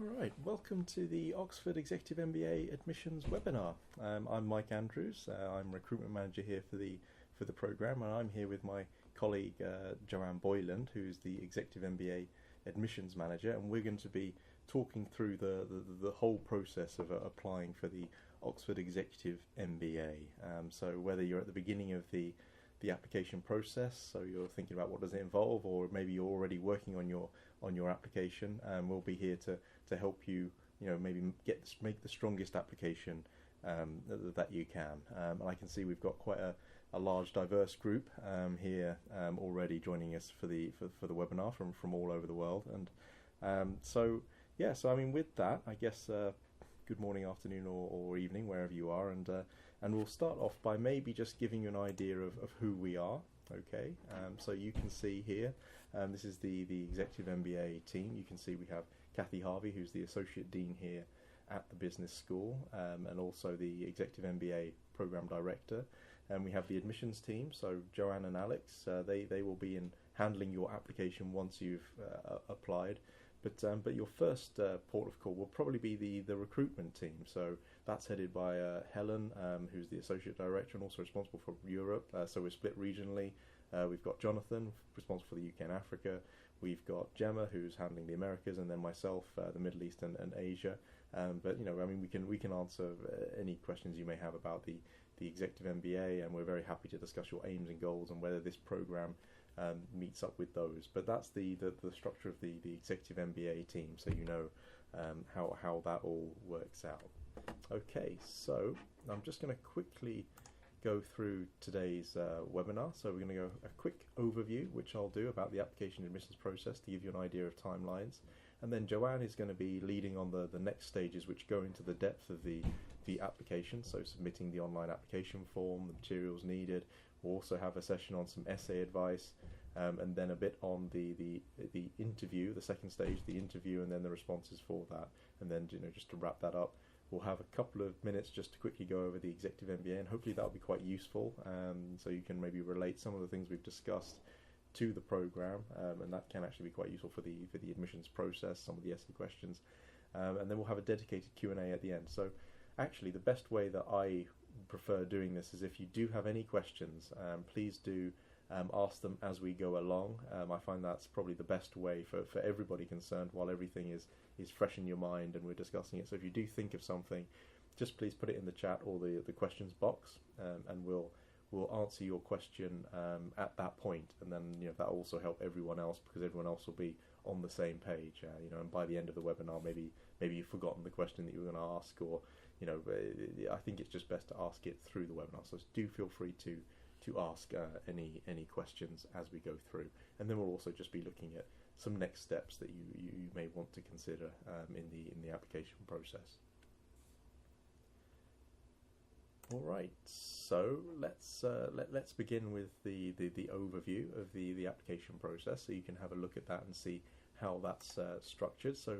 All right, welcome to the Oxford Executive MBA Admissions webinar. I'm Mike Andrews. I'm Recruitment Manager here for the program, and I'm here with my colleague Joanne Boyland, who's the Executive MBA Admissions Manager, and we're going to be talking through the whole process of applying for the Oxford Executive MBA. So whether you're at the beginning of the application process, so you're thinking about what does it involve, or maybe you're already working on your application, we'll be here to help you, maybe make the strongest application that you can. And I can see we've got quite a large, diverse group here already joining us for the webinar from all over the world. And so I mean, with that, I guess good morning, afternoon, or evening, wherever you are, and we'll start off by maybe just giving you an idea of who we are. Okay, so you can see here, this is the Executive MBA team. You can see we have Kathy Harvey, who's the Associate Dean here at the Business School, and also the Executive MBA Program Director. And we have the admissions team, so Joanne and Alex, they will be handling your application once you've applied. But your first port of call will probably be the recruitment team. So that's headed by Helen, who's the Associate Director and also responsible for Europe. So we're split regionally. We've got Jonathan, responsible for the UK and Africa. We've got Gemma, who's handling the Americas, and then myself, the Middle East and Asia. But I mean, we can answer any questions you may have about the Executive MBA, and we're very happy to discuss your aims and goals and whether this program meets up with those. But that's the structure of the Executive MBA team, so you know how that all works out. Okay, so I'm just going to quickly go through today's webinar. So we're going to go a quick overview, which I'll do about the application admissions process to give you an idea of timelines. And then Joanne is going to be leading on the next stages, which go into the depth of the application, so submitting the online application form, the materials needed. We'll also have a session on some essay advice, and then a bit on the interview, the second stage, the interview, and then the responses for that. And then just to wrap that up, we'll have a couple of minutes just to quickly go over the Executive MBA, and hopefully that'll be quite useful, so you can maybe relate some of the things we've discussed to the program, and that can actually be quite useful for the admissions process, some of the essay questions, and then we'll have a dedicated Q&A at the end. So actually the best way that I prefer doing this is, if you do have any questions, please do ask them as we go along. I find that's probably the best way for everybody concerned, while everything is fresh in your mind and we're discussing it. So if you do think of something, just please put it in the chat or the questions box, and we'll answer your question at that point. And then that'll also help everyone else, because everyone else will be on the same page. And by the end of the webinar, maybe you've forgotten the question that you were going to ask, or I think it's just best to ask it through the webinar. So do feel free to ask any questions as we go through, and then we'll also just be looking at some next steps that you may want to consider in the application process. All right, so let's begin with the overview of the application process, so you can have a look at that and see how that's structured. So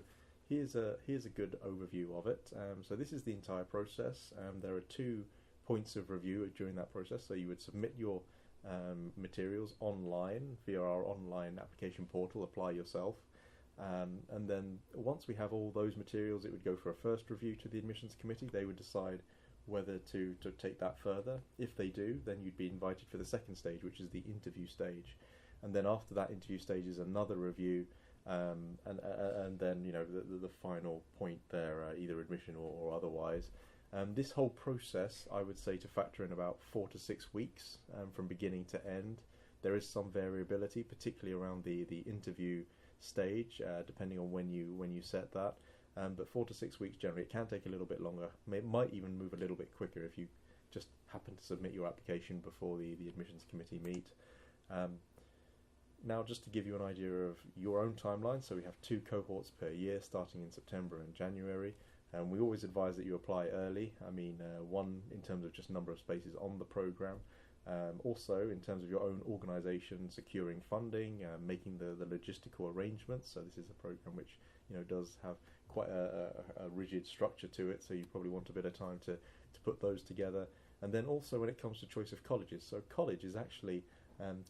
here's a good overview of it. So this is the entire process. There are 2 points of review during that process. So you would submit your materials online via our online application portal, Apply Yourself, and then once we have all those materials, it would go for a first review to the admissions committee. They would decide whether to take that further. If they do, then you'd be invited for the second stage, which is the interview stage, and then after that interview stage is another review, and then the final point there, either admission or otherwise. This whole process, I would say, to factor in about 4 to 6 weeks from beginning to end. There is some variability, particularly around the interview stage, depending on when you set that. But 4 to 6 weeks generally. It can take a little bit longer. It might even move a little bit quicker if you just happen to submit your application before the admissions committee meet. Now, just to give you an idea of your own timeline, so we have 2 cohorts per year, starting in September and January. And we always advise that you apply early. I mean, one, in terms of just number of spaces on the program. Also, in terms of your own organisation, securing funding, making the logistical arrangements. So this is a program which does have quite a rigid structure to it. So you probably want a bit of time to put those together. And then also when it comes to choice of colleges. So college is actually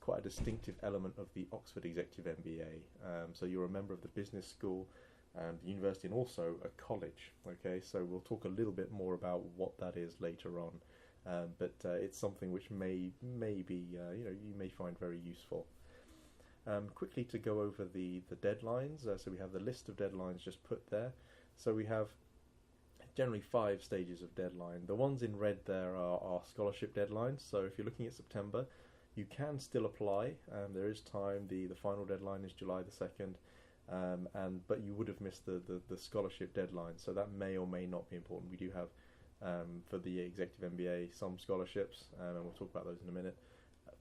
quite a distinctive element of the Oxford Executive MBA. So you're a member of the business school. the university, and also a college. Okay, so we'll talk a little bit more about what that is later on, but it's something which may be you may find very useful. Quickly to go over the deadlines. So we have the list of deadlines just put there. So we have generally 5 stages of deadline. The ones in red there are scholarship deadlines. So if you're looking at September, you can still apply. There is time. The final deadline is July the 2nd, but you would have missed the scholarship deadline. So that may or may not be important. We do have for the Executive MBA some scholarships, and we'll talk about those in a minute.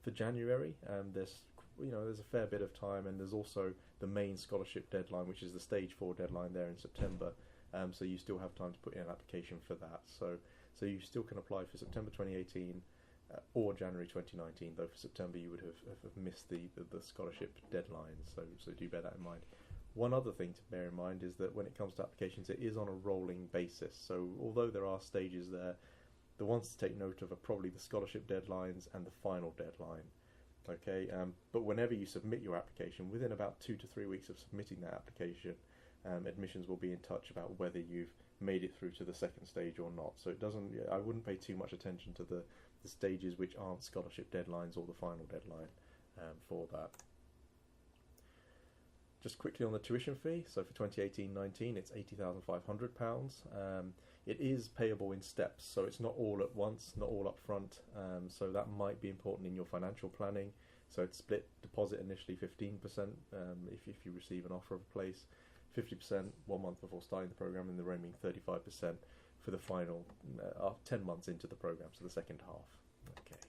For January, there's a fair bit of time, and there's also the main scholarship deadline, which is the stage 4 deadline there in September. So you still have time to put in an application for that. So you still can apply for September 2018 or January 2019, though for September you would have missed the scholarship deadline. So do bear that in mind. One other thing to bear in mind is that when it comes to applications, it is on a rolling basis. So although there are stages there, the ones to take note of are probably the scholarship deadlines and the final deadline. Okay, but whenever you submit your application, within about 2 to 3 weeks of submitting that application, admissions will be in touch about whether you've made it through to the second stage or not. So I wouldn't pay too much attention to the stages which aren't scholarship deadlines or the final deadline for that. Just quickly on the tuition fee, so for 2018-19 it's £80,500. It is payable in steps, so it's not all at once, not all up front, so that might be important in your financial planning. So it's split deposit initially 15% if you receive an offer of a place, 50% 1 month before starting the programme, and the remaining 35% for the final 10 months into the programme, so the second half. Okay.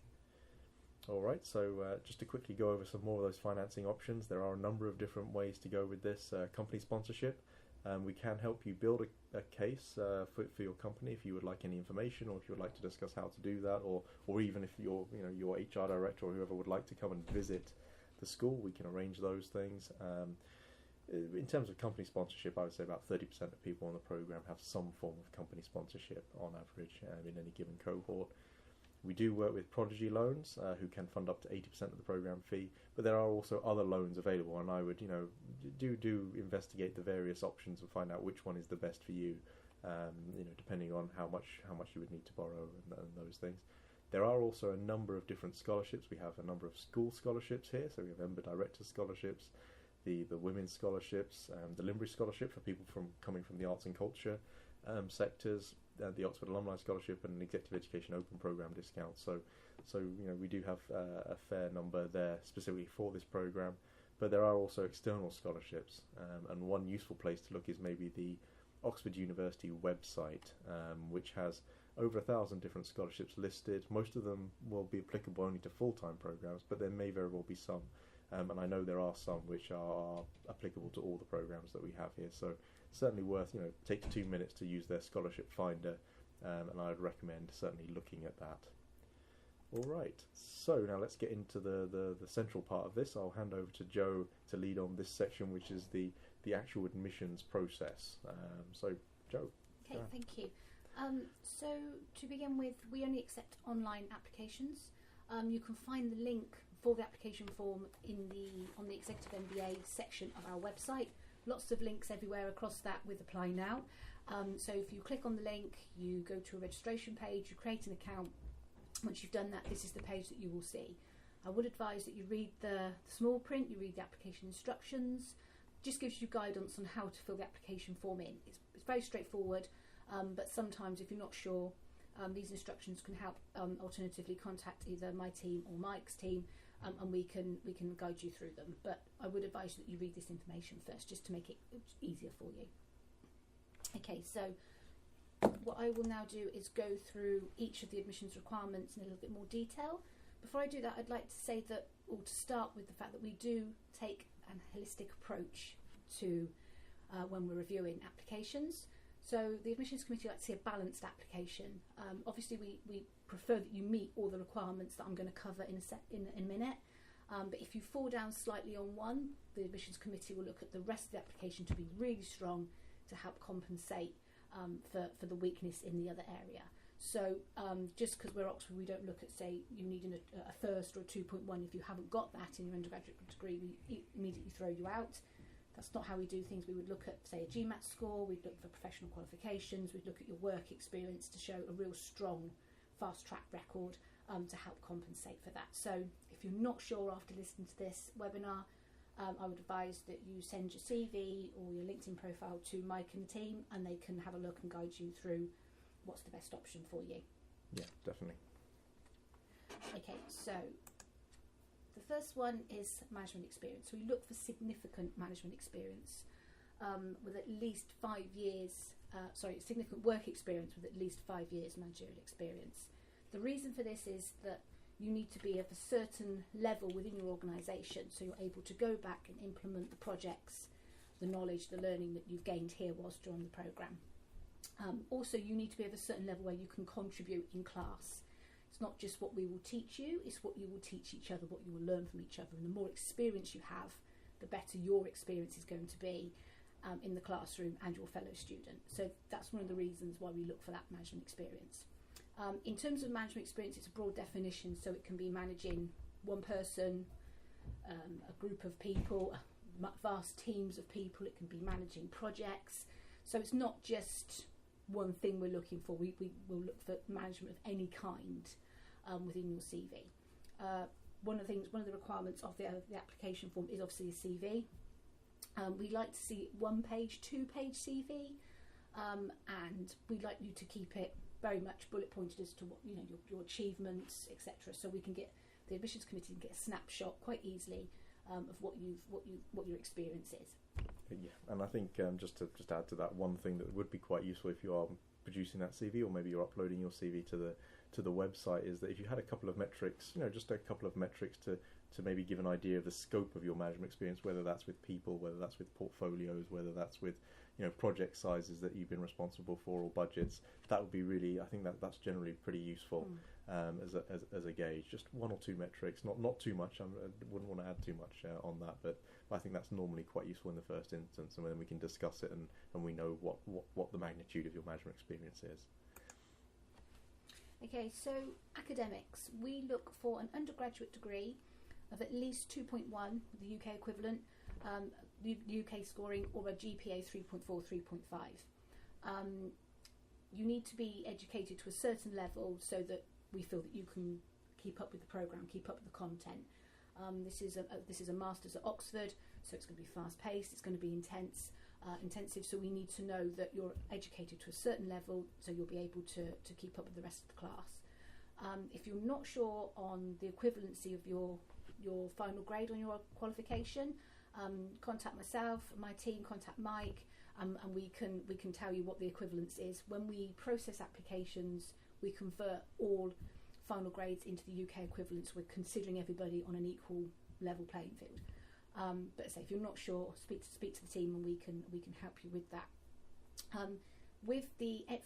Alright, so just to quickly go over some more of those financing options, there are a number of different ways to go with this. Company sponsorship, we can help you build a case for your company if you would like any information, or if you would like to discuss how to do that, or even if your HR director or whoever would like to come and visit the school, we can arrange those things. In terms of company sponsorship, I would say about 30% of people on the programme have some form of company sponsorship on average in any given cohort. We do work with Prodigy Loans, who can fund up to 80% of the programme fee, but there are also other loans available, and I would, do investigate the various options and find out which one is the best for you, depending on how much you would need to borrow and those things. There are also a number of different scholarships. We have a number of school scholarships here, so we have MBA Director scholarships, the women's scholarships, the Limbury Scholarship for people coming from the arts and culture sectors, the Oxford Alumni Scholarship, and an Executive Education Open Programme discount. So we do have a fair number there specifically for this programme, but there are also external scholarships, and one useful place to look is maybe the Oxford University website, which has over 1,000 different scholarships listed. Most of them will be applicable only to full-time programmes, but there may very well be some, and I know there are some which are applicable to all the programmes that we have here. So certainly worth, take 2 minutes to use their scholarship finder, and I would recommend certainly looking at that. All right, so now let's get into the central part of this. I'll hand over to Jo to lead on this section, which is the actual admissions process. So Jo. Okay, thank you. So to begin with, we only accept online applications. You can find the link for the application form on the Executive MBA section of our website. Lots of links everywhere across that with Apply Now. So if you click on the link, you go to a registration page, you create an account. Once you've done that, this is the page that you will see. I would advise that you read the small print, you read the application instructions. Just gives you guidance on how to fill the application form in. It's very straightforward, but sometimes if you're not sure, these instructions can help. Alternatively, contact either my team or Mike's team, and we can guide you through them. But I would advise that you read this information first, just to make it easier for you. Okay, so what I will now do is go through each of the admissions requirements in a little bit more detail. Before I do that, I'd like to say that, or to start with the fact that we do take an holistic approach to when we're reviewing applications. So the admissions committee like to see a balanced application. Obviously we prefer that you meet all the requirements that I'm going to cover in a minute, but if you fall down slightly on one, the admissions committee will look at the rest of the application to be really strong to help compensate for the weakness in the other area. So just because we're Oxford, we don't look at, say, you need a first or a 2.1. If you haven't got that in your undergraduate degree, we immediately throw you out. That's not how we do things. We would look at, say, a GMAT score, we'd look for professional qualifications, we'd look at your work experience to show a real strong fast track record to help compensate for that. So if you're not sure after listening to this webinar, I would advise that you send your CV or your LinkedIn profile to Mike and the team, and they can have a look and guide you through what's the best option for you. Yeah, definitely. Okay, so the first one is management experience. We look for significant management experience with at least 5 years, significant work experience with at least 5 years managerial experience. The reason for this is that you need to be of a certain level within your organisation, so you're able to go back and implement the projects, the knowledge, the learning that you've gained here whilst you're on the programme. Also, you need to be of a certain level where you can contribute in class. It's not just what we will teach you, it's what you will teach each other, what you will learn from each other. And the more experience you have, the better your experience is going to be in the classroom and your fellow student. So that's one of the reasons why we look for that management experience. In terms of management experience, it's a broad definition, so it can be managing one person, a group of people, vast teams of people. It can be managing projects. So it's not just one thing we're looking for. We will look for management of any kind within your CV. One of the requirements of the application form is obviously a CV. We like to see 1-page, 2-page CV, and we'd like you to keep it very much bullet pointed as to what your achievements, etc. So we can get the admissions committee can get a snapshot quite easily of what your experience is. Yeah, and I think just to add to that, one thing that would be quite useful if you are producing that CV, or maybe you're uploading your CV to the website, is that if you had a couple of metrics, just a couple of metrics to maybe give an idea of the scope of your management experience, whether that's with people, whether that's with portfolios, whether that's with project sizes that you've been responsible for, or budgets. That would be really, I think that's generally pretty useful as a gauge. Just 1 or 2 metrics, not too much. I wouldn't want to add too much on that, but I think that's normally quite useful in the first instance, and then we can discuss it and we know what the magnitude of your management experience is. Okay, so academics, we look for an undergraduate degree of at least 2.1, the UK equivalent, UK scoring, or a GPA 3.4, 3.5. You need to be educated to a certain level so that we feel that you can keep up with the programme, keep up with the content. This is a master's at Oxford, so it's going to be fast paced, it's going to be intensive, so we need to know that you're educated to a certain level so you'll be able to keep up with the rest of the class. If you're not sure on the equivalency of your final grade on your qualification, contact myself, my team, contact Mike, and we can tell you what the equivalence is. When we process applications, we convert all final grades into the UK equivalents. We're considering everybody on an equal level playing field. But say if you're not sure, speak to the team, and we can help you with that.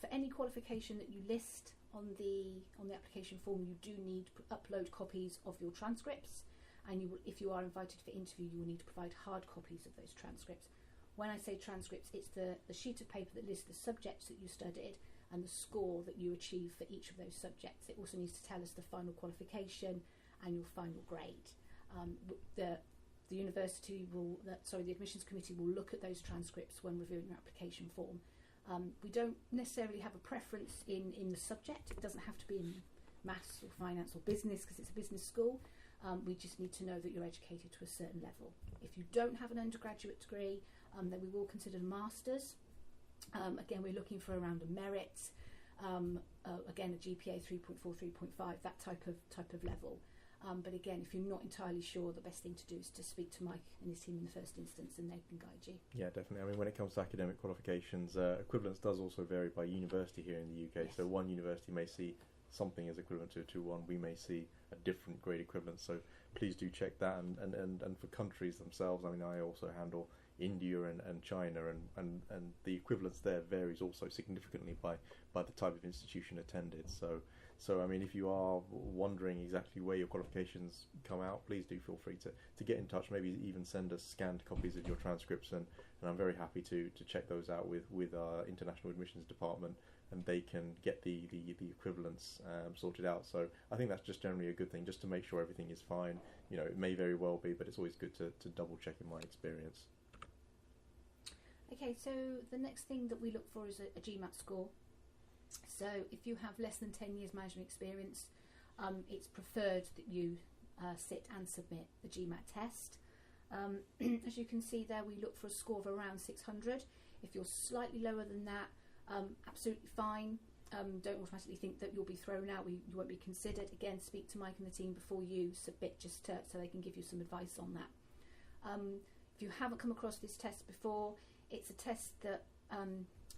For any qualification that you list on the application form, you do need to upload copies of your transcripts, and if you are invited for interview, you will need to provide hard copies of those transcripts. When I say transcripts, it's the sheet of paper that lists the subjects that you studied and the score that you achieved for each of those subjects. It also needs to tell us the final qualification and your final grade. The admissions committee will look at those transcripts when reviewing your application form. We don't necessarily have a preference in the subject. It doesn't have to be in maths or finance or business because it's a business school. We just need to know that you're educated to a certain level. If you don't have an undergraduate degree, then we will consider a master's. Again, we're looking for around a merit, again a GPA 3.4, 3.5, that type of level. But again, if you're not entirely sure, the best thing to do is to speak to Mike and his team in the first instance, and they can guide you. Yeah, definitely. I mean, when it comes to academic qualifications, equivalence does also vary by university here in the UK. Yes. So one university may see something as equivalent to a 2-1, we may see a different grade equivalent. So please do check that. And for countries themselves, I mean, I also handle India and China, and the equivalence there varies also significantly by the type of institution attended. So I mean, if you are wondering exactly where your qualifications come out, please do feel free to get in touch. Maybe even send us scanned copies of your transcripts, and I'm very happy to check those out with our international admissions department, and they can get the equivalence sorted out. So I think that's just generally a good thing, just to make sure everything is fine. It may very well be, but it's always good to double check in my experience. Okay, so the next thing that we look for is a GMAT score. So if you have less than 10 years management experience, it's preferred that you sit and submit the GMAT test. As you can see there, we look for a score of around 600. If you're slightly lower than that, absolutely fine. Don't automatically think that you'll be thrown out, you won't be considered. Again, speak to Mike and the team before you submit, just so they can give you some advice on that. If you haven't come across this test before, it's a test that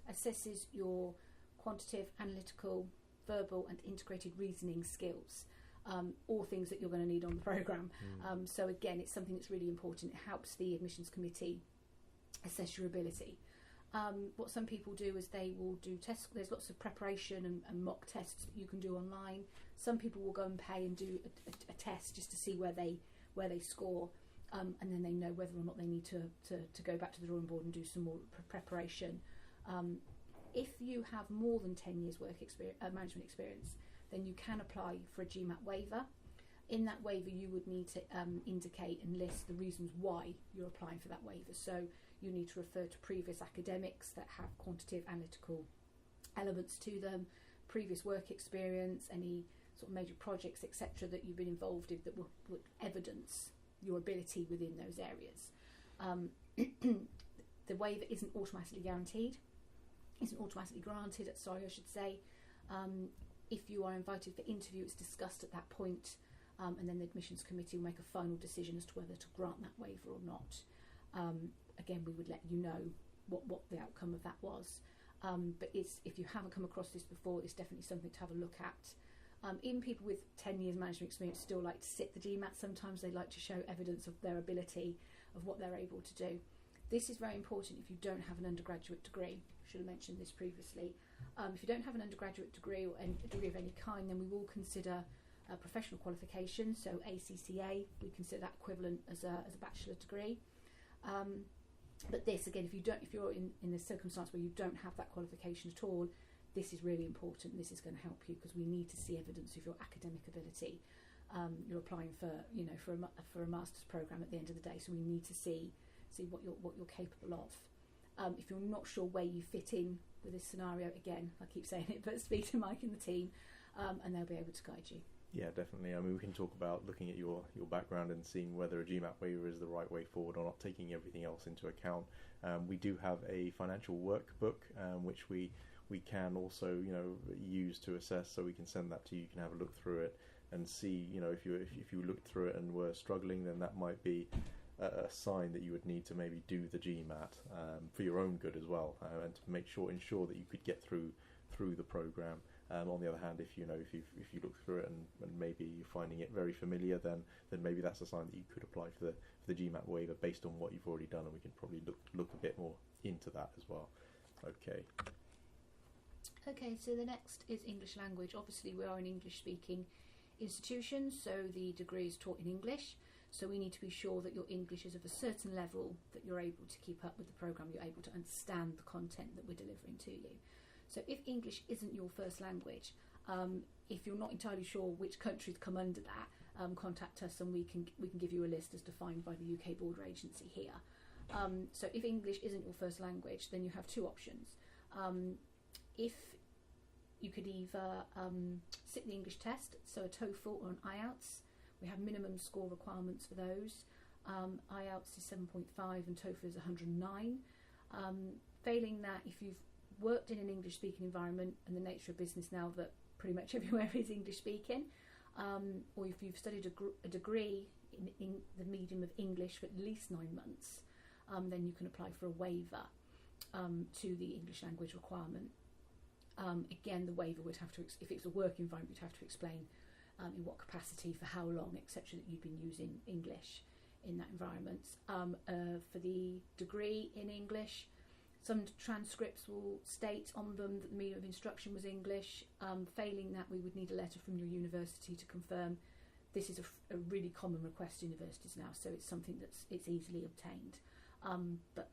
assesses your quantitative, analytical, verbal and integrated reasoning skills, all things that you're going to need on the programme. So again, it's something that's really important. It helps the admissions committee assess your ability. What some people do is they will do tests. There's lots of preparation and mock tests that you can do online. Some people will go and pay and do a test just to see where they score, and then they know whether or not they need to go back to the drawing board and do some more preparation. If you have more than 10 years work management experience, then you can apply for a GMAT waiver. In that waiver, you would need to indicate and list the reasons why you're applying for that waiver. So you need to refer to previous academics that have quantitative analytical elements to them, previous work experience, any sort of major projects, etc., that you've been involved in that would evidence your ability within those areas. The waiver isn't automatically guaranteed, isn't automatically granted, I should say. If you are invited for interview, it's discussed at that point, and then the admissions committee will make a final decision as to whether to grant that waiver or not. Again, we would let you know what the outcome of that was. But if you haven't come across this before, it's definitely something to have a look at. Even people with 10 years management experience still like to sit the GMAT. Sometimes they like to show evidence of their ability, of what they're able to do. This is very important if you don't have an undergraduate degree. Should have mentioned this previously. If you don't have an undergraduate degree or a degree of any kind, then we will consider a professional qualification, so ACCA. We consider that equivalent as a bachelor degree. But this, again, if you're in the circumstance where you don't have that qualification at all, this is really important. This is going to help you because we need to see evidence of your academic ability. You're applying for a master's program at the end of the day, so we need to see what you're capable of. If you're not sure where you fit in with this scenario, again, I keep saying it, but speak to Mike and the team, and they'll be able to guide you. Yeah, definitely. I mean, we can talk about looking at your background and seeing whether a GMAT waiver is the right way forward or not, taking everything else into account. We do have a financial workbook, which we can also, use to assess, so we can send that to you. You can have a look through it and see, if you looked through it and were struggling, then that might be a sign that you would need to maybe do the GMAT for your own good as well, and to ensure that you could get through the program. On the other hand, if you look through it and maybe you're finding it very familiar, then maybe that's a sign that you could apply for the GMAT waiver based on what you've already done, and we can probably look a bit more into that as well. Okay, so the next is English language. Obviously, we are an English-speaking institution, so the degree is taught in English. So we need to be sure that your English is of a certain level that you're able to keep up with the programme, you're able to understand the content that we're delivering to you. So if English isn't your first language, if you're not entirely sure which countries come under that, contact us and we can give you a list as defined by the UK Border Agency here. So if English isn't your first language, then you have two options. If you could either sit the English test, so a TOEFL or an IELTS. We have minimum score requirements for those. IELTS is 7.5 and TOEFL is 109. Failing that, if you've worked in an English-speaking environment, and the nature of business now that pretty much everywhere is English-speaking, or if you've studied a degree in the medium of English for at least 9 months, then you can apply for a waiver to the English language requirement. Again, the waiver would have to, if it's a work environment, you'd have to explain in what capacity, for how long, etc., that you've been using English in that environment. For the degree in English, some transcripts will state on them that the medium of instruction was English. Failing that, we would need a letter from your university to confirm. This is a really common request to universities now, so it's something it's easily obtained. But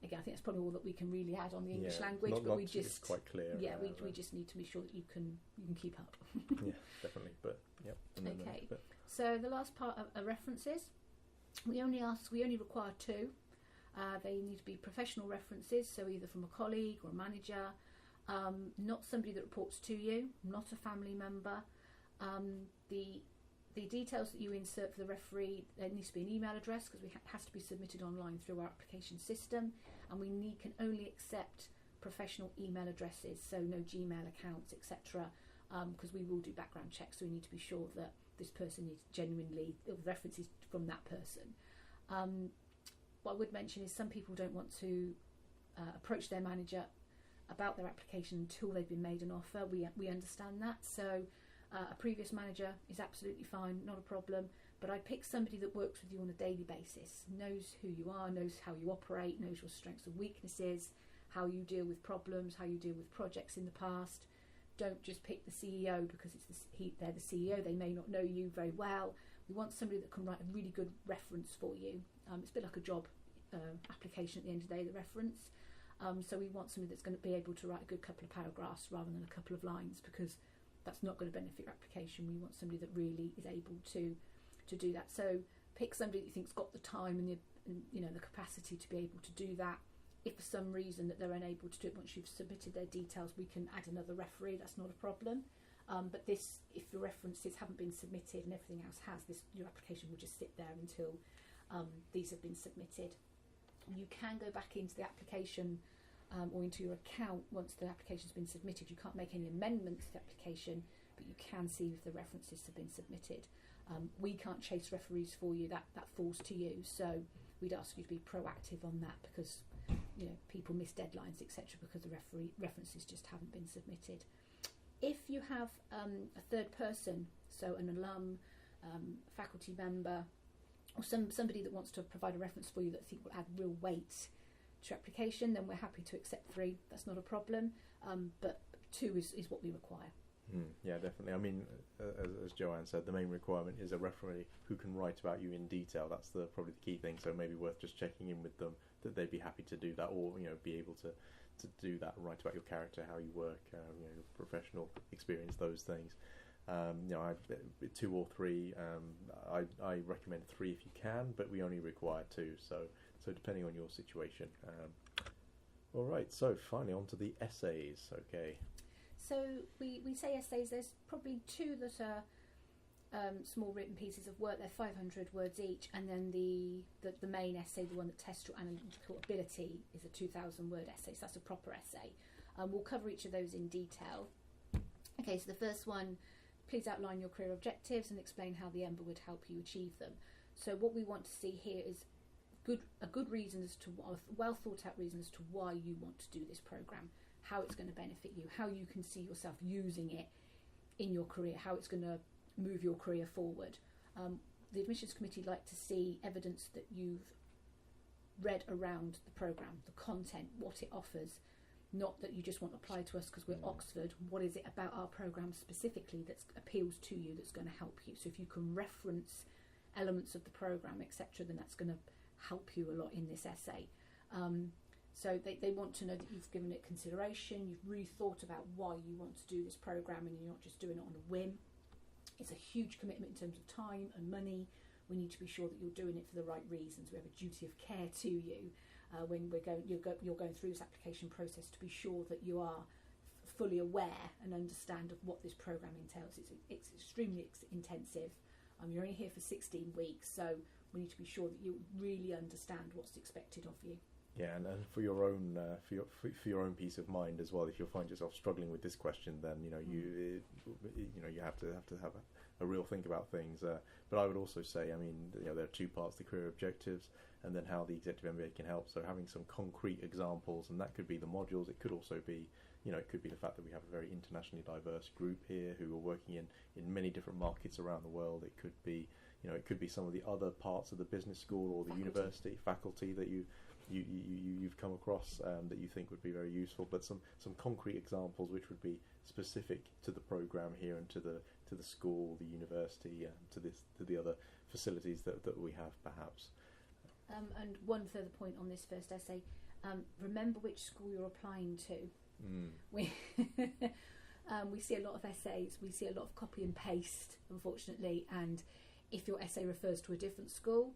again, I think that's probably all that we can really add on the English language. But we just, it's quite clear. Yeah, we just need to be sure that you can keep up. Yeah, definitely. But yep. Okay. So the last part are references. We only require 2. They need to be professional references, so either from a colleague or a manager, not somebody that reports to you, not a family member. The details that you insert for the referee, there needs to be an email address because it has to be submitted online through our application system, and we can only accept professional email addresses, so no Gmail accounts, etc. Because we will do background checks, so we need to be sure that this person is genuinely references from that person. What I would mention is some people don't want to approach their manager about their application until they've been made an offer. We understand that, so a previous manager is absolutely fine, not a problem, but I pick somebody that works with you on a daily basis, knows who you are, knows how you operate, knows your strengths and weaknesses, how you deal with problems, how you deal with projects in the past. Don't just pick the CEO because they're the CEO, they may not know you very well. We want somebody that can write a really good reference for you. It's a bit like a job application at the end of the day, the reference. So we want somebody that's going to be able to write a good couple of paragraphs rather than a couple of lines, because that's not going to benefit your application. We want somebody that really is able to do that. So pick somebody that you think's got the time and the capacity to be able to do that. If for some reason that they're unable to do it once you've submitted their details, we can add another referee. That's not a problem. But if your references haven't been submitted and everything else has, your application will just sit there until these have been submitted. You can go back into the application or into your account once the application's been submitted. You can't make any amendments to the application, but you can see if the references have been submitted. We can't chase referees for you, that falls to you, so we'd ask you to be proactive on that, because people miss deadlines, etc., because the references just haven't been submitted. If you have a third person, so an alum, faculty member, or somebody that wants to provide a reference for you that I think will add real weight to your application, then we're happy to accept 3. That's not a problem, but 2 is what we require. Yeah, definitely. I mean, as Joanne said, the main requirement is a referee who can write about you in detail. That's probably the key thing. So maybe worth just checking in with them that they'd be happy to do that, or be able to do that, write about your character, how you work, your professional experience, those things. 2 or 3. I recommend 3 if you can, but we only require 2. So depending on your situation. All right. So finally, on to the essays. Okay. So we say essays. There's probably 2 that are small written pieces of work. They're 500 words each, and then the main essay, the one that tests your analytical ability, is a 2,000 word essay. So that's a proper essay. We'll cover each of those in detail. Okay, so the first one, please outline your career objectives and explain how the MBA would help you achieve them. So what we want to see here is a good reason as to a well thought out reason as to why you want to do this program, how it's going to benefit you, how you can see yourself using it in your career, how it's going to move your career forward. The admissions committee like to see evidence that you've read around the program, the content, what it offers, not that you just want to apply to us because we're Oxford. What is it about our program specifically that appeals to you, that's going to help you? So if you can reference elements of the program, etc., then that's going to help you a lot in this essay. So they want to know that you've given it consideration, you've really thought about why you want to do this program, and you're not just doing it on a whim. It's a huge commitment in terms of time and money. We need to be sure that you're doing it for the right reasons. We have a duty of care to you when you're going through this application process, to be sure that you are fully aware and understand of what this program entails. It's extremely intensive. You're only here for 16 weeks, so we need to be sure that you really understand what's expected of you. Yeah, and for your own for your own peace of mind as well. If you find yourself struggling with this question, then you have to have a real think about things. But I would also say, there are 2 parts: the career objectives, and then how the executive MBA can help. So having some concrete examples, and that could be the modules. It could also be, it could be the fact that we have a very internationally diverse group here who are working in many different markets around the world. It could be, it could be some of the other parts of the business school or the university faculty that you've come across that you think would be very useful, but some concrete examples which would be specific to the program here and to the school, the university, to the other facilities that we have, perhaps. And one further point on this first essay: remember which school you're applying to. We see a lot of essays, we see a lot of copy and paste, unfortunately, and if your essay refers to a different school,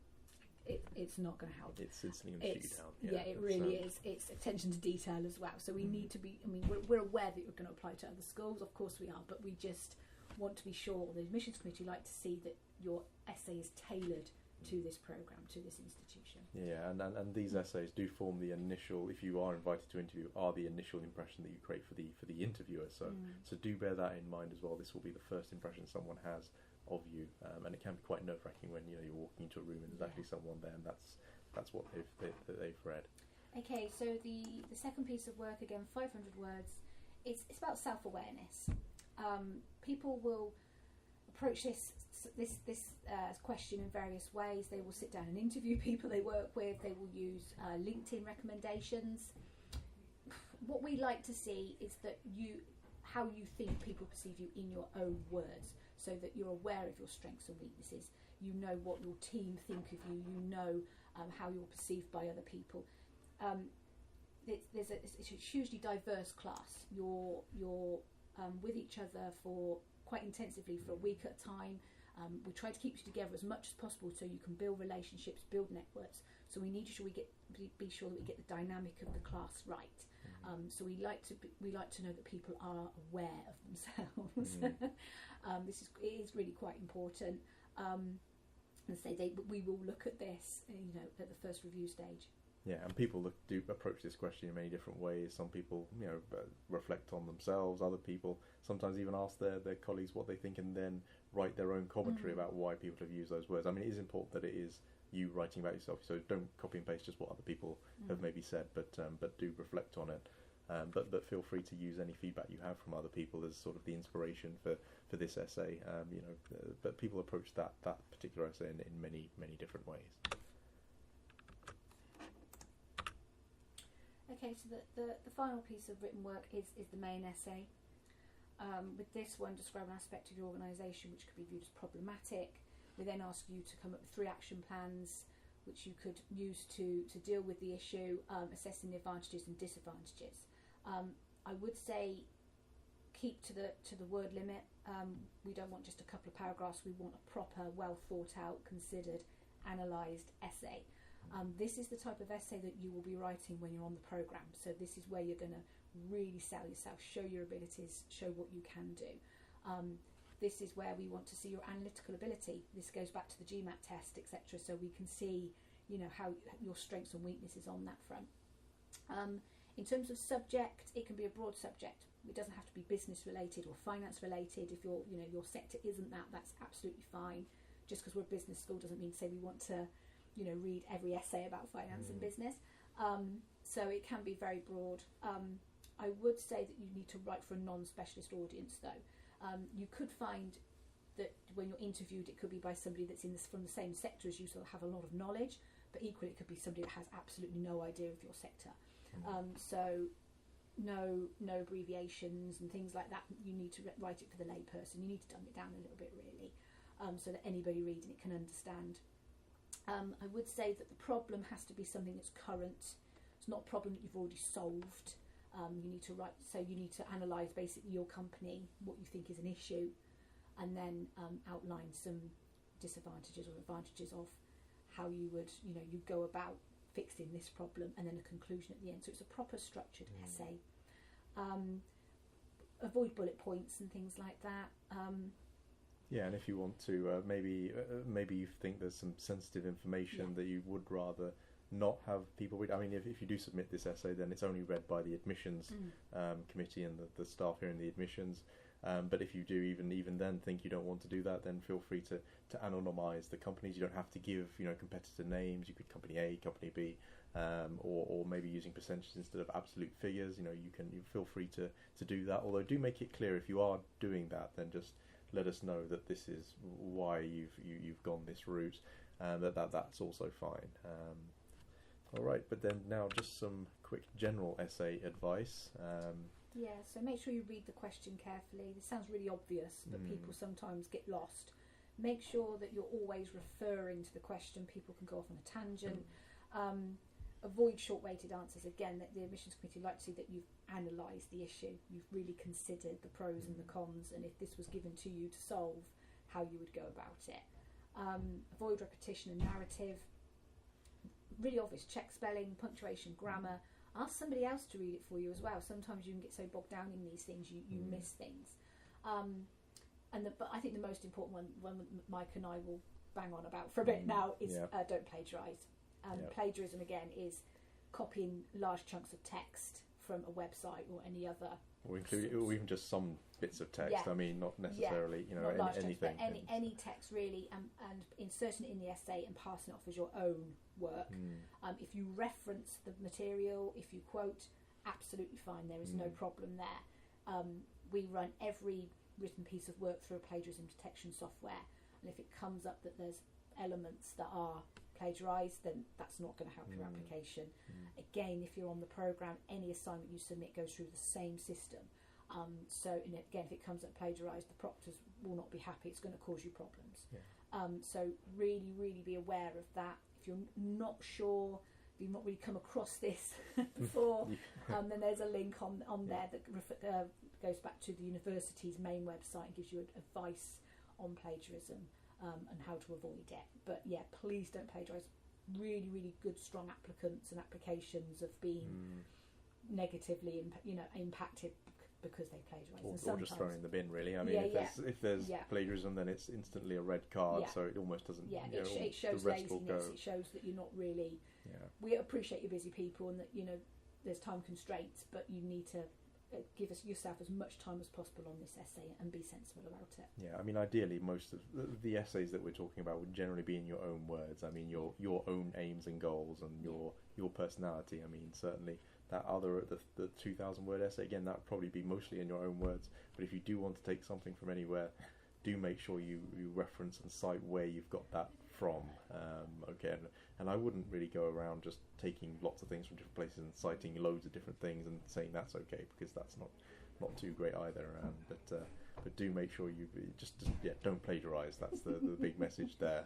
it's not going to help. It's instantly going to shoot you down. Yeah, it really is. It's attention to detail as well. So we need to be, I mean, we're aware that you're going to apply to other schools, of course we are, but we just want to be sure, the admissions committee like to see that your essay is tailored to this programme, to this institution. Yeah, and these essays do form the initial, if you are invited to interview, are the initial impression that you create for the interviewer. So do bear that in mind as well. This will be the first impression someone has of you, and it can be quite nerve-wracking when you're walking into a room and there's actually someone there, and that's what they've read. Okay, so the second piece of work, again, 500 words. It's about self-awareness. People will approach this question in various ways. They will sit down and interview people they work with. They will use LinkedIn recommendations. What we like to see is that how you think people perceive you in your own words, so that you're aware of your strengths and weaknesses. You know what your team think of you. You know how you're perceived by other people. It's a hugely diverse class. You're with each other for quite intensively for a week at a time. We try to keep you together as much as possible so you can build relationships, build networks. So we need to be sure that we get the dynamic of the class right. So we like to know that people are aware of themselves. It is really quite important. And say we will look at this, at the first review stage. Yeah, and people do approach this question in many different ways. Some people, reflect on themselves. Other people sometimes even ask their colleagues what they think and then write their own commentary about why people have used those words. I mean, it is important that it is you writing about yourself, so don't copy and paste just what other people have maybe said, but do reflect on it. But feel free to use any feedback you have from other people as sort of the inspiration for this essay. But people approach that particular essay in many different ways. Okay, so the final piece of written work is the main essay. With this one, describe an aspect of your organisation which could be viewed as problematic. We then ask you to come up with 3 action plans which you could use to deal with the issue, assessing the advantages and disadvantages. I would say keep to the word limit. We don't want just a couple of paragraphs. We want a proper, well thought out, considered, analysed essay. This is the type of essay that you will be writing when you're on the programme. So this is where you're going to really sell yourself, show your abilities, show what you can do. This is where we want to see your analytical ability. This goes back to the GMAT test, etc. So we can see, how your strengths and weaknesses on that front. In terms of subject, it can be a broad subject. It doesn't have to be business related or finance related. If your sector isn't that, that's absolutely fine. Just because we're a business school doesn't mean to say we want to, read every essay about finance and business. So it can be very broad. I would say that you need to write for a non-specialist audience, though. You could find that when you're interviewed, it could be by somebody that's from the same sector as you, so have a lot of knowledge, but equally it could be somebody that has absolutely no idea of your sector. So no abbreviations and things like that. You need to write it for the layperson. You need to dumb it down a little bit, really, so that anybody reading it can understand. I would say that the problem has to be something that's current. It's not a problem that you've already solved. You need to analyse basically your company, what you think is an issue, and then outline some disadvantages or advantages of how you would, you go about fixing this problem, and then a conclusion at the end. So it's a proper structured essay. Avoid bullet points and things like that. Yeah, and if you want to, maybe you think there's some sensitive information that you would rather not have people read. I mean, if you do submit this essay, then it's only read by the admissions committee and the staff here in the admissions. But if you do even then think you don't want to do that, then feel free to anonymise the companies. You don't have to give competitor names. You could company A, company B, or maybe using percentages instead of absolute figures. You feel free to do that. Although do make it clear if you are doing that, then just let us know that this is why you've gone this route, and that's also fine. All right, but then now just some quick general essay advice. So make sure you read the question carefully. This sounds really obvious, but people sometimes get lost. Make sure that you're always referring to the question. People can go off on a tangent. Avoid short-weighted answers. Again, the admissions committee like to see that you've analysed the issue. You've really considered the pros and the cons, and if this was given to you to solve, how you would go about it. Avoid repetition and narrative. really obvious. Check spelling, punctuation, grammar. Ask somebody else to read it for you as well. Sometimes you can get so bogged down in these things, you miss things. But I think the most important one Mike and I will bang on about for a bit now is don't plagiarise. Plagiarism, again, is copying large chunks of text from a website or any other. Or even just some bits of text. I mean, not necessarily, anything. Text, any text really, and inserting it in the essay and passing it off as your own work. If you reference the material, if you quote, absolutely fine. There is no problem there. We run every written piece of work through a plagiarism detection software, and if it comes up that there's elements that are plagiarised, then that's not going to help your application. Again, if you're on the programme, any assignment you submit goes through the same system. So again, if it comes up plagiarised, the proctors will not be happy. It's going to cause you problems. So really, really be aware of that. If you're not sure, if you've not really come across this before, then there's a link on there that goes back to the university's main website and gives you advice on plagiarism and how to avoid it. But yeah, please don't plagiarise. Really, really good, strong applicants and applications have been negatively impacted because they plagiarised. Or just thrown in the bin, really. I mean, if there's plagiarism, then it's instantly a red card, so it almost doesn't. Yeah, it shows laziness. It shows that you're not really. We appreciate you're busy people, and that there's time constraints, but you need to give yourself as much time as possible on this essay and be sensible about it. Yeah, I mean, ideally, most of the essays that we're talking about would generally be in your own words. I mean, your own aims and goals and your personality. I mean, certainly that the 2,000 word essay, again, that would probably be mostly in your own words. But if you do want to take something from anywhere, do make sure you reference and cite where you've got that from. And I wouldn't really go around just taking lots of things from different places and citing loads of different things and saying that's okay, because that's not too great either. But do make sure you just don't plagiarise. That's the big message there.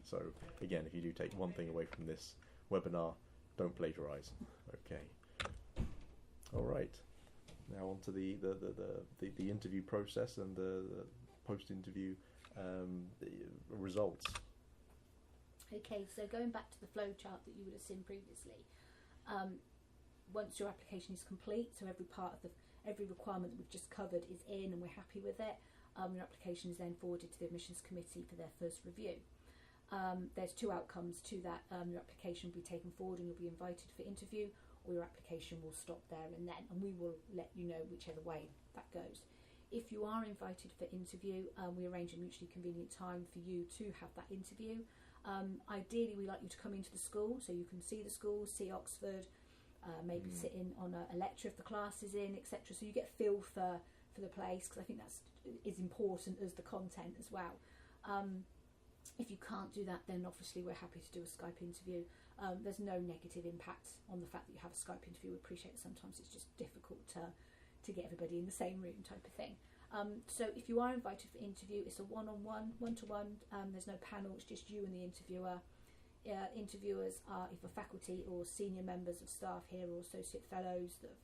So again, if you do take one thing away from this webinar, don't plagiarise. Okay. All right. Now on to the interview process and the post-interview results. Okay, so going back to the flow chart that you would have seen previously, once your application is complete, so every requirement that we've just covered is in and we're happy with it, your application is then forwarded to the admissions committee for their first review. There's two outcomes to that. Your application will be taken forward and you'll be invited for interview, or your application will stop there and then, and we will let you know whichever way that goes. If you are invited for interview, we arrange a mutually convenient time for you to have that interview. Ideally, we like you to come into the school so you can see the school, see Oxford, maybe sit in on a lecture if the class is in, etc. So you get a feel for the place, because I think that's as important as the content as well. If you can't do that, then obviously we're happy to do a Skype interview. There's no negative impact on the fact that you have a Skype interview. We appreciate that sometimes it's just difficult to get everybody in the same room type of thing. So if you are invited for interview, it's a one-on-one, one-to-one. There's no panel, it's just you and the interviewer. Interviewers are either faculty or senior members of staff here, or associate fellows, that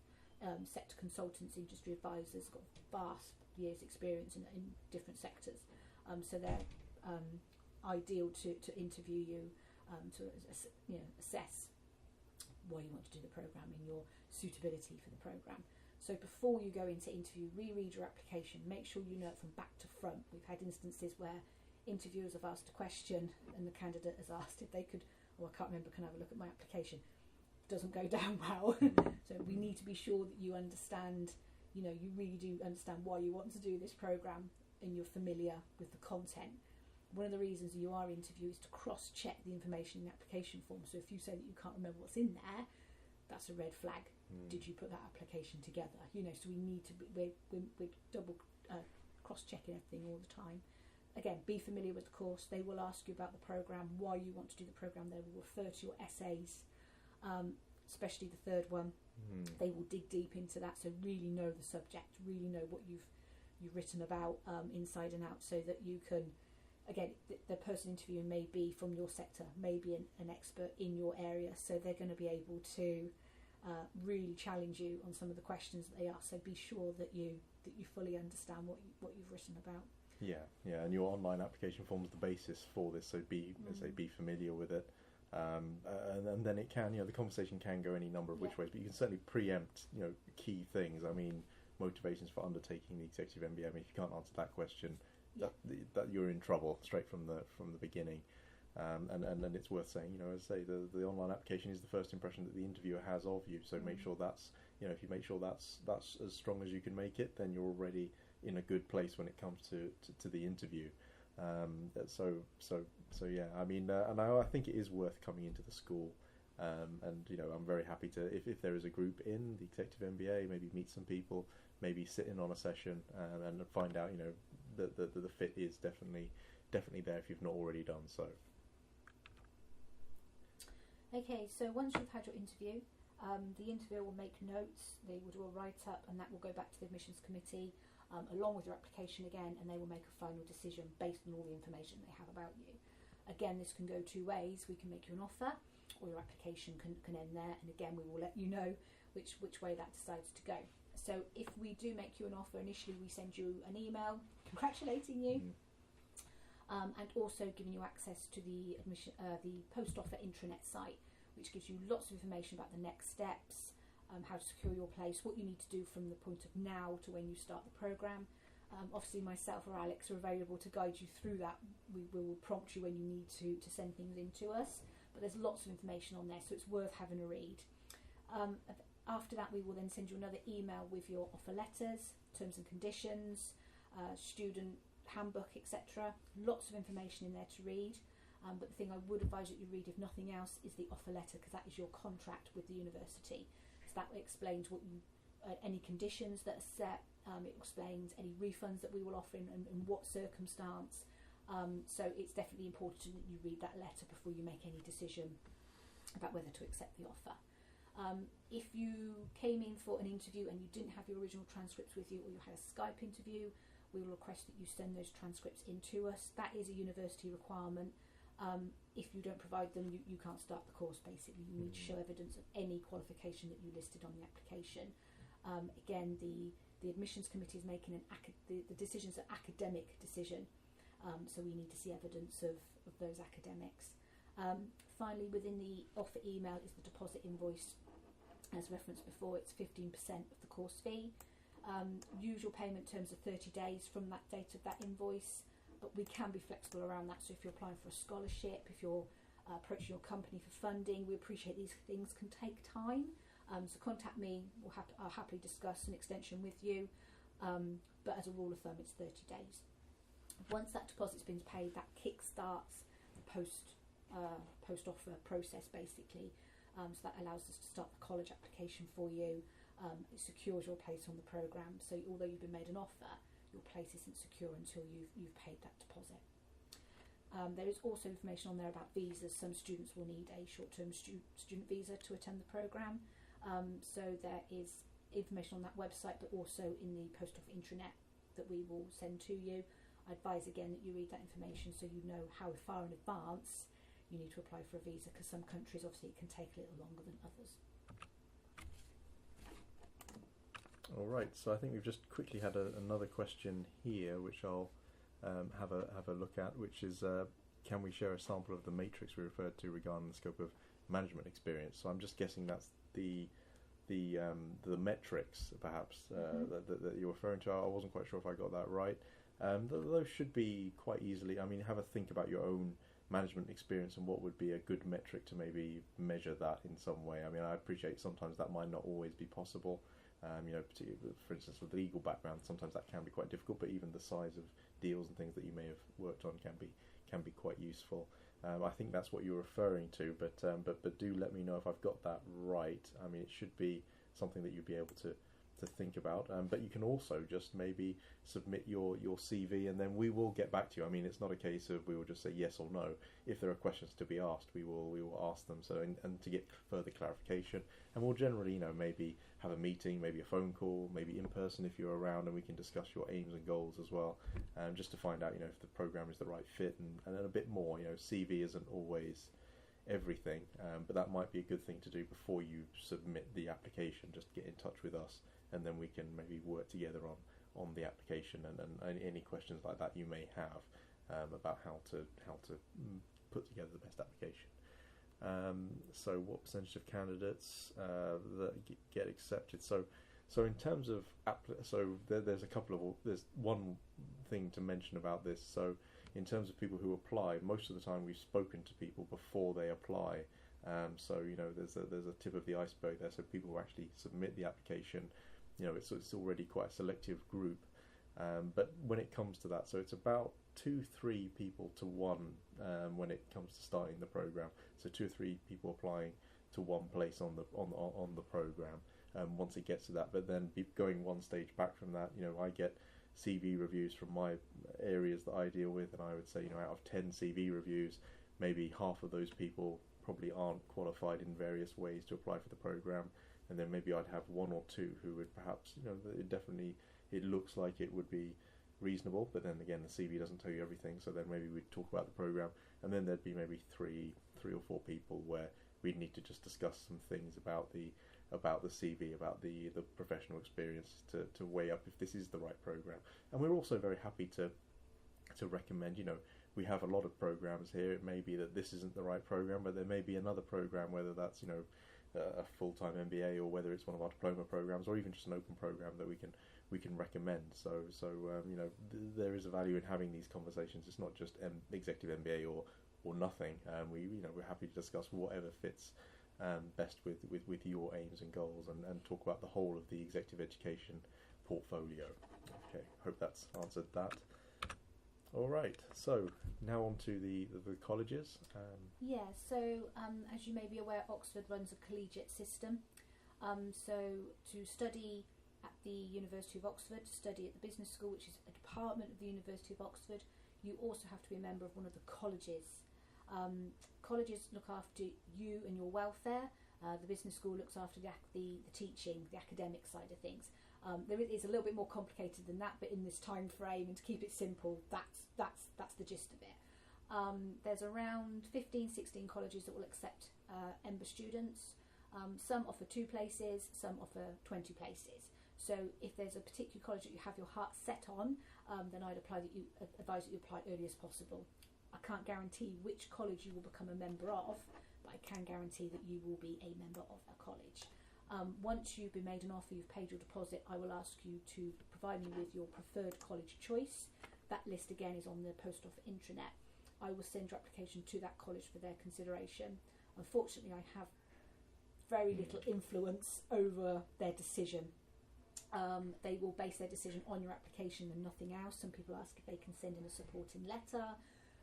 sector consultants, industry advisors, got vast years experience in different sectors. So they're ideal to interview you, to assess why you want to do the programme and your suitability for the programme. So before you go into interview, reread your application, make sure you know it from back to front. We've had instances where interviewers have asked a question and the candidate has asked if they could, I can't remember, can I have a look at my application? Doesn't go down well. So we need to be sure that you understand, you really do understand why you want to do this programme and you're familiar with the content. One of the reasons you are interviewed is to cross-check the information in the application form. So if you say that you can't remember what's in there, that's a red flag. Did you put that application together? So we need to we're double cross-checking everything all the time. Again, be familiar with the course. They will ask you about the programme, why you want to do the programme. They will refer to your essays, especially the third one. They will dig deep into that. So really know the subject, really know what you've written about inside and out, so that you can, again, the person interviewing may be from your sector, may be an expert in your area, so they're going to be able to really challenge you on some of the questions that they ask. So be sure that you fully understand what you've written about. Yeah, and your online application form is the basis for this. So be familiar with it. and then it can, the conversation can go any number of which ways, but you can certainly preempt, key things. I mean, motivations for undertaking the executive MBA. I mean, if you can't answer that question, that you're in trouble straight from the beginning. And then it's worth saying, as I say, the online application is the first impression that the interviewer has of you. So make sure that's, if you make sure that's as strong as you can make it, then you're already in a good place when it comes to the interview. So yeah, I mean, and I think it is worth coming into the school. And I'm very happy to, if there is a group in the executive MBA, maybe meet some people, maybe sit in on a session, and find out, that the fit is definitely there if you've not already done so. Okay, so once you've had your interview, the interviewer will make notes, they will do a write-up, and that will go back to the admissions committee along with your application again, and they will make a final decision based on all the information they have about you. Again, this can go two ways. We can make you an offer, or your application can end there, and again we will let you know which way that decides to go. So if we do make you an offer, initially we send you an email congratulating you, and also giving you access to the post-offer intranet site, which gives you lots of information about the next steps, how to secure your place, what you need to do from the point of now to when you start the programme. Obviously myself or Alex are available to guide you through that. We will prompt you when you need to send things in to us, but there's lots of information on there, so it's worth having a read. After that, we will then send you another email with your offer letters, terms and conditions, student handbook, etc. Lots of information in there to read, but the thing I would advise that you read, if nothing else, is the offer letter, because that is your contract with the university. So that explains what you, any conditions that are set, it explains any refunds that we will offer in what circumstance. So it's definitely important that you read that letter before you make any decision about whether to accept the offer. If you came in for an interview and you didn't have your original transcripts with you, or you had a Skype interview, we will request that you send those transcripts in to us. That is a university requirement. If you don't provide them, you can't start the course, basically. You need to show evidence of any qualification that you listed on the application. Again, the admissions committee is making the decision's an academic decision, so we need to see evidence of those academics. Finally, within the offer email is the deposit invoice. As referenced before, it's 15% of the course fee. Usual payment terms are 30 days from that date of that invoice, but we can be flexible around that. So if you're applying for a scholarship, if you're approaching your company for funding, we appreciate these things can take time. So contact me, I'll happily discuss an extension with you, but as a rule of thumb it's 30 days. Once that deposit's been paid, that kick-starts the post-offer process, basically. So that allows us to start the college application for you. It secures your place on the programme, so although you've been made an offer, your place isn't secure until you've paid that deposit. There is also information on there about visas. Some students will need a short-term student visa to attend the programme. So there is information on that website, but also in the post-offer intranet that we will send to you. I advise again that you read that information so you know how far in advance you need to apply for a visa, because some countries obviously it can take a little longer than others. All right, so I think we've just quickly had another question here, which I'll have a look at, which is can we share a sample of the matrix we referred to regarding the scope of management experience? So I'm just guessing that's the metrics, perhaps, that you're referring to. I wasn't quite sure if I got that right. Those should be quite easily. I mean, have a think about your own management experience and what would be a good metric to maybe measure that in some way. I mean, I appreciate sometimes that might not always be possible. Particularly, for instance, with legal background, sometimes that can be quite difficult. But even the size of deals and things that you may have worked on can be quite useful. I think that's what you're referring to. But do let me know if I've got that right. I mean, it should be something that you'd be able to think about. But you can also just maybe submit your CV, and then we will get back to you. I mean, it's not a case of we will just say yes or no. If there are questions to be asked, we will ask them. So and to get further clarification, and we'll generally, maybe have a meeting, maybe a phone call, maybe in person if you're around, and we can discuss your aims and goals as well, just to find out, if the program is the right fit, and a bit more. CV isn't always everything, but that might be a good thing to do before you submit the application. Just get in touch with us, and then we can maybe work together on the application and any questions like that you may have about how to put together the best application. So what percentage of candidates that get accepted? So in terms of there's one thing to mention about this. So in terms of people who apply, most of the time we've spoken to people before they apply. So there's a tip of the iceberg there. So people who actually submit the application, it's already quite a selective group. But when it comes to that, so it's about 2-3 people to 1 when it comes to starting the program. So 2 or 3 people applying to one place on the program. Once it gets to that, but then going one stage back from that, I get CV reviews from my areas that I deal with, and I would say, out of 10 CV reviews, maybe half of those people probably aren't qualified in various ways to apply for the program, and then maybe I'd have 1 or 2 who would perhaps, it looks like it would be reasonable, but then again the CV doesn't tell you everything, so then maybe we'd talk about the program, and then there'd be maybe three or four people where we'd need to just discuss some things about the CV, about the professional experience to weigh up if this is the right program. And we're also very happy to recommend, we have a lot of programs here. It may be that this isn't the right program, but there may be another program, whether that's a full-time MBA or whether it's one of our diploma programs or even just an open program that we can recommend. So there is a value in having these conversations. It's not just executive MBA or nothing. We're happy to discuss whatever fits best with your aims and goals, and talk about the whole of the executive education portfolio. Okay, hope that's answered that. All right, so now on to the colleges. So as you may be aware, Oxford runs a collegiate system. So to study at the University of Oxford, to study at the business school, which is a department of the University of Oxford, you also have to be a member of one of the colleges. Colleges look after you and your welfare. The business school looks after the teaching, the academic side of things. It's a little bit more complicated than that, but in this time frame, and to keep it simple, that's the gist of it. There's around 15-16 colleges that will accept EMBA students. Some offer 2 places, some offer 20 places. So if there's a particular college that you have your heart set on, then I'd advise that you apply early as possible. I can't guarantee which college you will become a member of, but I can guarantee that you will be a member of a college. Once you've been made an offer, you've paid your deposit, I will ask you to provide me with your preferred college choice. That list again is on the Post Office intranet. I will send your application to that college for their consideration. Unfortunately, I have very little influence over their decision. They will base their decision on your application and nothing else. Some people ask if they can send in a supporting letter.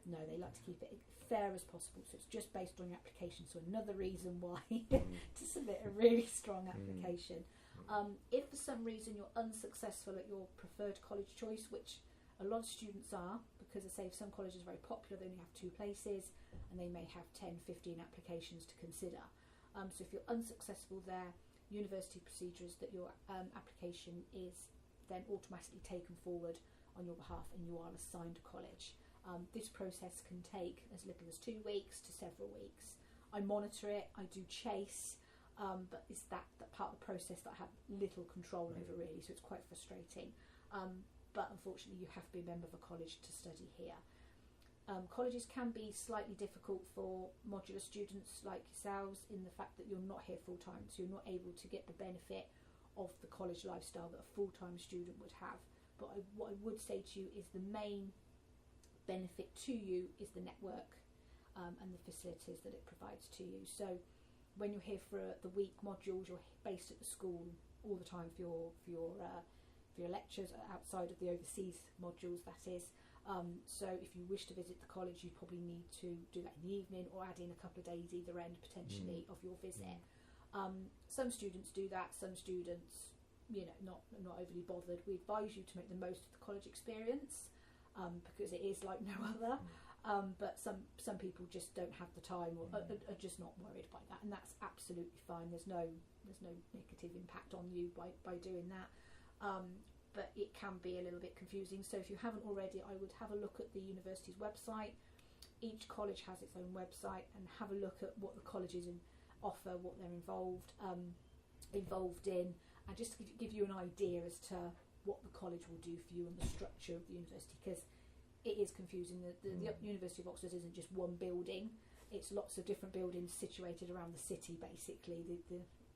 No, they like to keep it fair as possible, so it's just based on your application. So another reason why to submit a really strong application. If for some reason you're unsuccessful at your preferred college choice, which a lot of students are, because I say if some colleges are very popular, they only have 2 places and they may have 10-15 applications to consider. So if you're unsuccessful there, university procedure is that your application is then automatically taken forward on your behalf and you are assigned a college. This process can take as little as 2 weeks to several weeks. I monitor it, I do chase, but it's that part of the process that I have little control over really, so it's quite frustrating. But unfortunately you have to be a member of a college to study here. Colleges can be slightly difficult for modular students like yourselves in the fact that you're not here full time, so you're not able to get the benefit of the college lifestyle that a full-time student would have. But what I would say to you is the main benefit to you is the network and the facilities that it provides to you. So when you're here for the week modules, you're based at the school all the time for your lectures outside of the overseas modules, that is. So if you wish to visit the college, you probably need to do that in the evening or add in a couple of days either end potentially of your visit. Some students do that, some students not overly bothered. We advise you to make the most of the college experience because it is like no other, but some people just don't have the time or are just not worried by that, and that's absolutely fine. There's no negative impact on you by doing that. But it can be a little bit confusing. So if you haven't already, I would have a look at the university's website. Each college has its own website, and have a look at what the colleges offer, what they're involved in, and just to give you an idea as to what the college will do for you and the structure of the university, because it is confusing. The University of Oxford isn't just one building. it's lots of different buildings situated around the city, basically.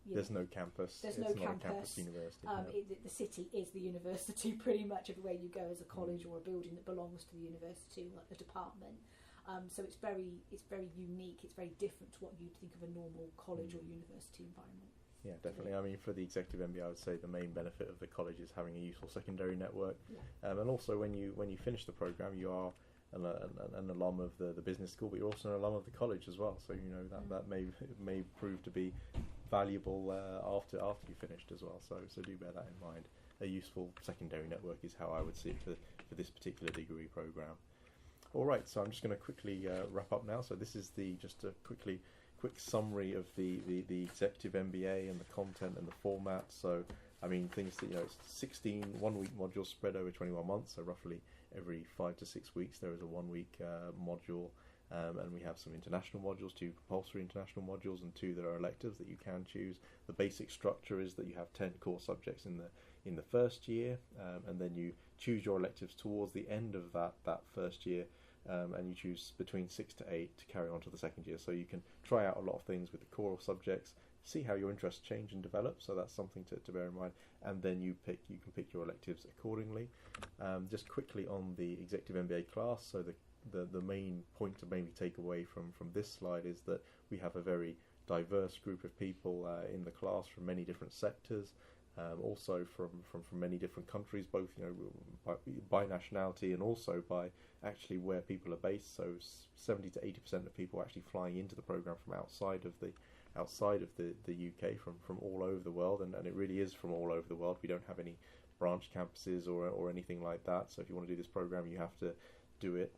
There's no campus. There's it's no not campus. A campus university. The city is the university pretty much everywhere you go as a college or a building that belongs to the university or a department. So it's very unique. It's very different to what you'd think of a normal college or university environment. Yeah, definitely. I mean, for the executive MBA, I would say the main benefit of the college is having a useful secondary network, and also when you finish the program, you are an alum of the business school, but you're also an alum of the college as well. So that may prove to be valuable after you finished as well. So do bear that in mind. A useful secondary network is how I would see it for this particular degree program. All right, so I'm just going to quickly wrap up now. So this is just a quick summary of the executive MBA and the content and the format. So I mean, things that it's 16 one-week modules spread over 21 months. So roughly every 5 to 6 weeks there is a 1-week module, and we have some international modules, 2 compulsory international modules, and 2 that are electives that you can choose. The basic structure is that you have 10 core subjects in the first year, and then you choose your electives towards the end of that first year. And you choose between 6 to 8 to carry on to the second year. So you can try out a lot of things with the core subjects, see how your interests change and develop. So that's something to bear in mind. And then you can pick your electives accordingly. Just quickly on the executive MBA class. So the main point to maybe take away from this slide is that we have a very diverse group of people in the class from many different sectors. Also from many different countries, both by nationality and also by actually where people are based. So 70 to 80% of people are actually flying into the program from outside of the UK, from all over the world, and it really is from all over the world. We don't have any branch campuses or anything like that. So if you want to do this program, you have to do it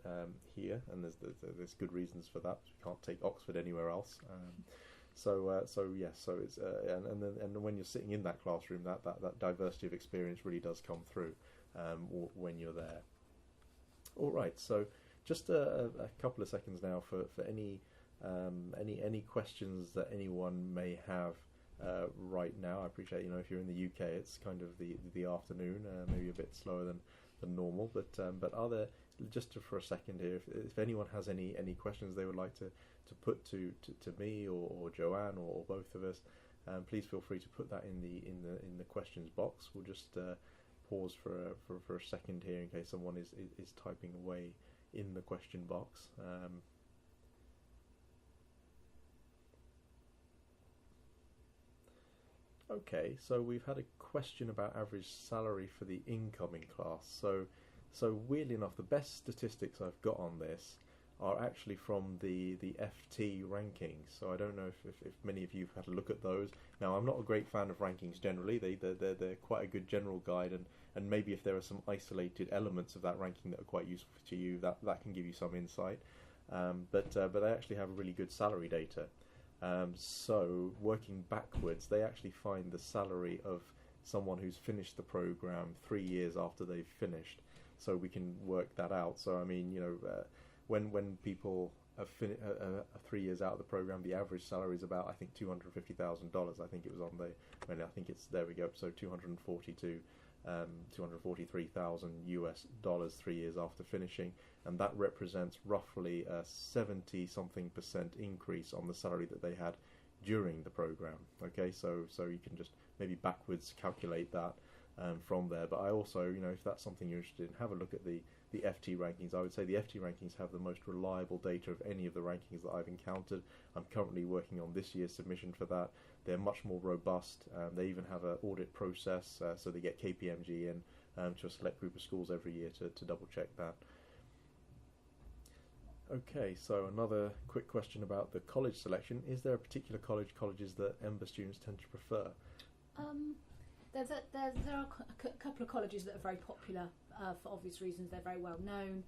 here, and there's good reasons for that. You can't take Oxford anywhere else. So it's and when you're sitting in that classroom, that diversity of experience really does come through when you're there. All right, so just a couple of seconds now for any questions that anyone may have right now. I appreciate if you're in the UK, it's kind of the afternoon, maybe a bit slower than normal. But are there, just for a second here, if anyone has any questions they would like to put to me or Joanne or both of us, please feel free to put that in the questions box. We'll just pause for a second here in case someone is typing away in the question box. Okay, so we've had a question about average salary for the incoming class. So weirdly enough, the best statistics I've got on this are actually from the FT rankings. So I don't know if many of you have had a look at those. Now, I'm not a great fan of rankings generally. They're quite a good general guide, and maybe if there are some isolated elements of that ranking that are quite useful to you, that can give you some insight. But they actually have really good salary data. So working backwards, they actually find the salary of someone who's finished the program 3 years after they've finished. So we can work that out. So I mean, when people are 3 years out of the program, the average salary is about, I think, $250,000. I think it was on I think it's, there we go. So 243,000 US dollars 3 years after finishing, and that represents roughly a 70-something% increase on the salary that they had during the program. Okay, so you can just maybe backwards calculate that from there. But I also, if that's something you're interested in, have a look at the FT rankings. I would say the FT rankings have the most reliable data of any of the rankings that I've encountered. I'm currently working on this year's submission for that. They're much more robust. They even have an audit process, so they get KPMG in to a select group of schools every year to double check that. Okay, so another quick question about the college selection. Is there a particular colleges that EMBA students tend to prefer? There are a couple of colleges that are very popular for obvious reasons. They're very well known.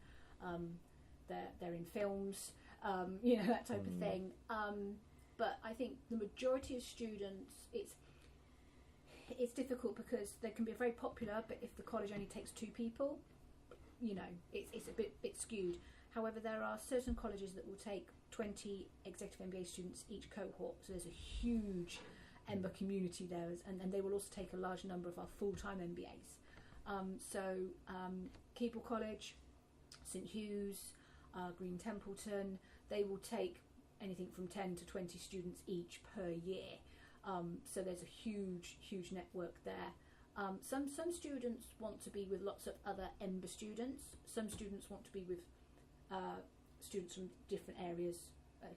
They're in films, that type of thing. But I think the majority of students, it's difficult because they can be very popular, but if the college only takes 2 people, it's a bit skewed. However, there are certain colleges that will take 20 executive MBA students each cohort, so there's a huge EMBA community there, and they will also take a large number of our full-time MBAs. Keble College, St Hugh's, Green Templeton, they will take anything from 10 to 20 students each per year. So there's a huge network there. Some students want to be with lots of other EMBA students. Some students want to be with students from different areas,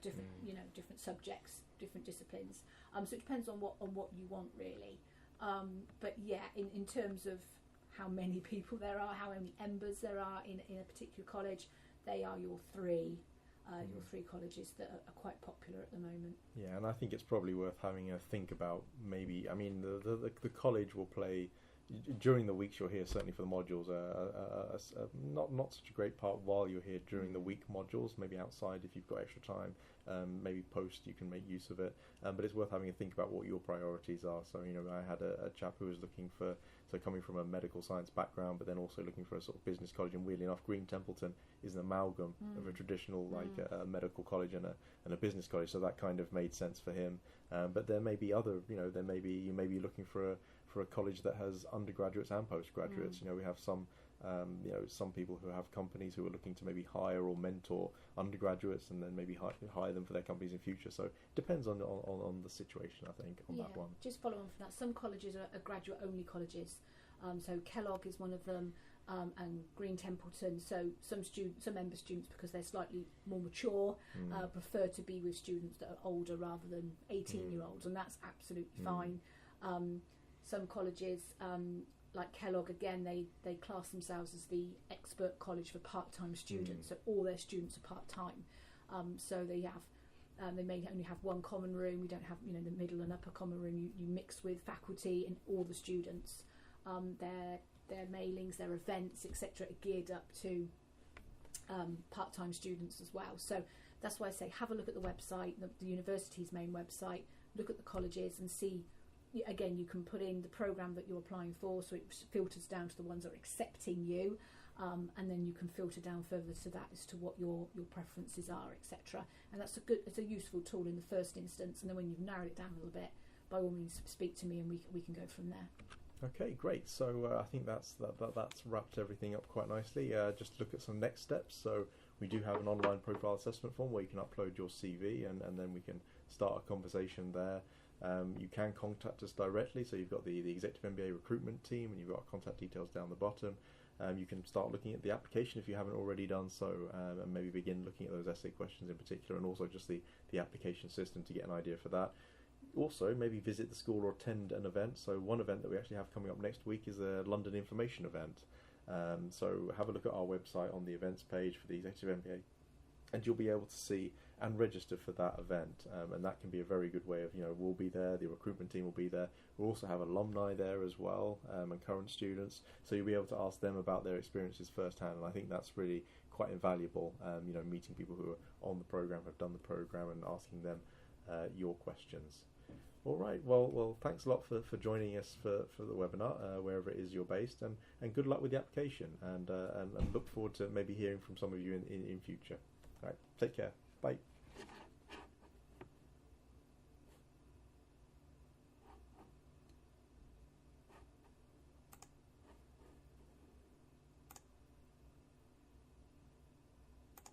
different subjects, different disciplines. So it depends on what you want really. But yeah, in terms of how many people there are, how many EMBAs there are in a particular college, they are your three colleges that are quite popular at the moment. Yeah, and I think it's probably worth having a think about maybe, I mean, the college will play, during the weeks you're here, certainly for the modules, not such a great part while you're here during the week modules, maybe outside if you've got extra time, maybe post you can make use of it, but it's worth having a think about what your priorities are. So, I had a chap who was looking for, so coming from a medical science background, but then also looking for a sort of business college, and weirdly enough, Green Templeton is an amalgam of a traditional a medical college and a business college, so that kind of made sense for him. But there may be other, you may be looking for a college that has undergraduates and postgraduates. We have some people who have companies who are looking to maybe hire or mentor undergraduates and then maybe hire them for their companies in future. So it depends on the situation, I think, on that one. Just follow on from that. Some colleges are graduate-only colleges. So Kellogg is one of them, and Green Templeton. So some member students, because they're slightly more mature, prefer to be with students that are older rather than 18-year-olds, and that's absolutely fine. Some colleges, like Kellogg, again, they class themselves as the expert college for part-time students, so all their students are part-time. So they may only have one common room. We don't have the middle and upper common room. You mix with faculty and all the students. Their mailings, their events, etc., are geared up to part-time students as well. So that's why I say have a look at the website, the university's main website. Look at the colleges and see. Again, you can put in the programme that you're applying for, so it filters down to the ones that are accepting you, and then you can filter down further to that as to what your preferences are, etc. And it's a useful tool in the first instance, and then when you've narrowed it down a little bit, by all means speak to me and we can go from there. Okay, great. So I think that's wrapped everything up quite nicely. Just look at some next steps. So we do have an online profile assessment form where you can upload your CV, and then we can start a conversation there. You can contact us directly, so you've got the Executive MBA Recruitment team, and you've got contact details down the bottom. You can start looking at the application if you haven't already done so, and maybe begin looking at those essay questions in particular, and also just the application system to get an idea for that. Also, maybe visit the school or attend an event. So one event that we actually have coming up next week is a London Information event. So have a look at our website on the events page for the Executive MBA, and you'll be able to see and register for that event, and that can be a very good way of, we'll be there, the recruitment team will be there. We'll also have alumni there as well, and current students, so you'll be able to ask them about their experiences firsthand, and I think that's really quite invaluable, meeting people who are on the programme, have done the programme, and asking them your questions. All right, well, thanks a lot for joining us for the webinar, wherever it is you're based, and good luck with the application, and look forward to maybe hearing from some of you in future. All right, take care. Bye.